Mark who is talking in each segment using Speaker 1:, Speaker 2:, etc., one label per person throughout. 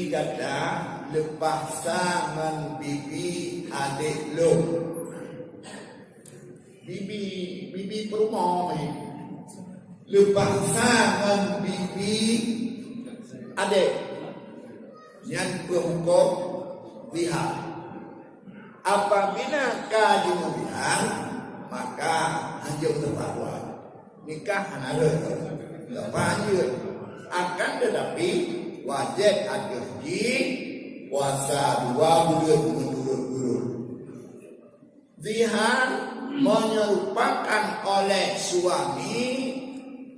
Speaker 1: bibi kata lepas sangan bibi adik lo. Bibi perumah ni. Lepas sangan bibi adik. Yang berhukum lihat. Apabila kaji melihat, maka hanya terbawa. Nikah ada. Lepas akan tetapi wajib ada di puasa 2 bulan berturut-turut. Zihar menyerupakan oleh suami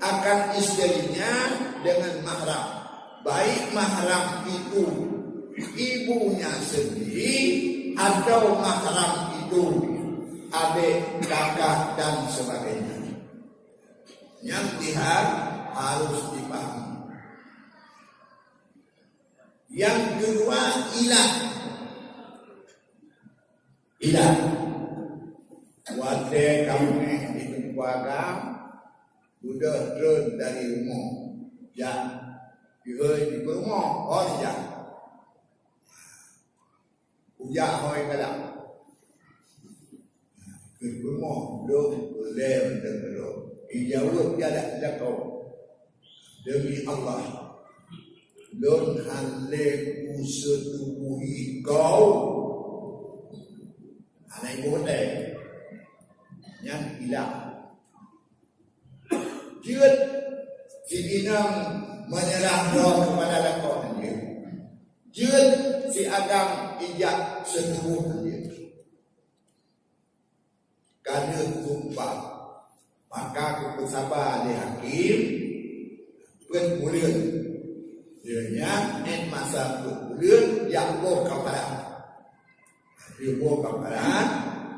Speaker 1: akan istrinya dengan mahram. Baik mahram itu ibunya sendiri atau mahram itu adik, kakak dan sebagainya. Yang zihar harus dipahami. Yang kedua ilah. Waktu kami di keluarga sudah turun dari rumah. Ya, di rumah orang ya. Ujak hoi kada. Ke rumah belum boleh mendengar. Ijawab tiada jatuh. Demi Allah. Don haleku setubuhi kau anak ibu hotel yang hilang jut si inang menyerah roh kepada lakon dia jut si agam ijak setubuh dia karena tumpah maka aku bersabar di hakim bermulia Dia masa berbulan yang buah kaparan. Dia buah kaparan,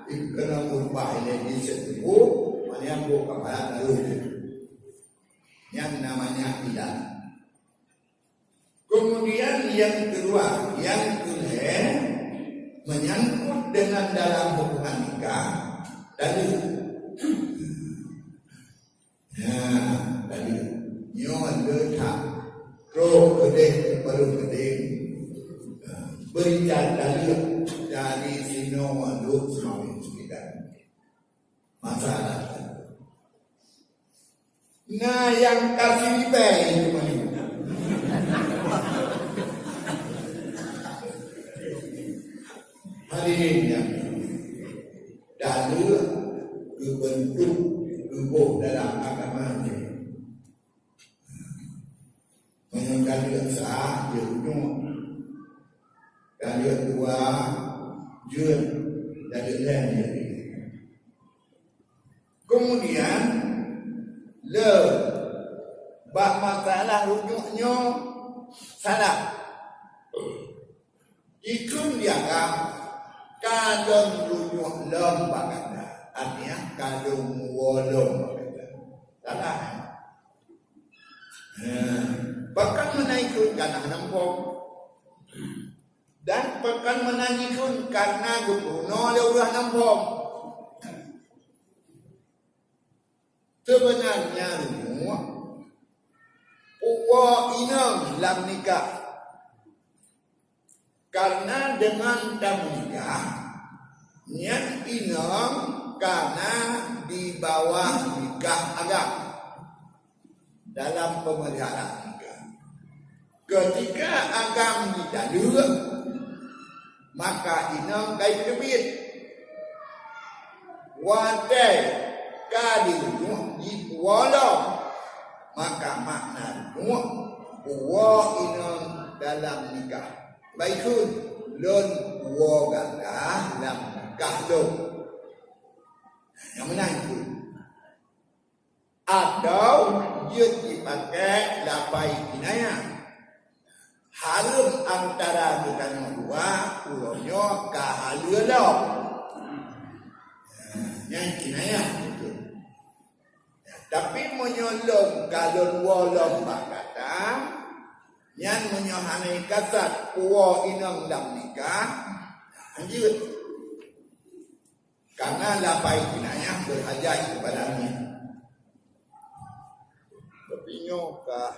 Speaker 1: dia kena berubah ini di setuju, mana yang buah kaparan lalu. Yang namanya ilah. Kemudian yang kedua, yang kuleh menyangkut dengan dalam hubungan nikah tadi. Tadi nyon letak roh kedeng baru kedeng berikan dari sino manduk semua sekitar masalah. Nah yang kasih pay itu mana? Hadirin yang dalil bentuk tubuh dalam agama ini. Mengenai sah jauh, kali dua jun dari lain. Kemudian le bab masalah rujuknya salah. Ikut dianggap kadang rujuk lembak kata, artinya kadang wolong kata, salah. Bahkan menaikkan karena nampok dan bahkan menaikkan karena gubernur lewat nampok. Sebenarnya rumah uwa inang dalam nikah karena dengan dalam nikah niat inang karena di bawah nikah agama dalam pemeliharaan. Ketika agam didalur, maka inang kait kebit. Wadai kadiru di walau, maka makna nuh uwa inang dalam nikah. Baikun lon uwa ganda dalam nikah lo. Yang mana itu? Atau dia dipakai lapai kinayah. Harum antara bukan dua ulonyo kahalulo. Yang kinayah itu. Tapi menyolong kalon wolong kata yang menyohanai kasat uwa inang dalam nikah lanjut. Karena lapai kinayah berhajat kepadanya. Tapi nyokah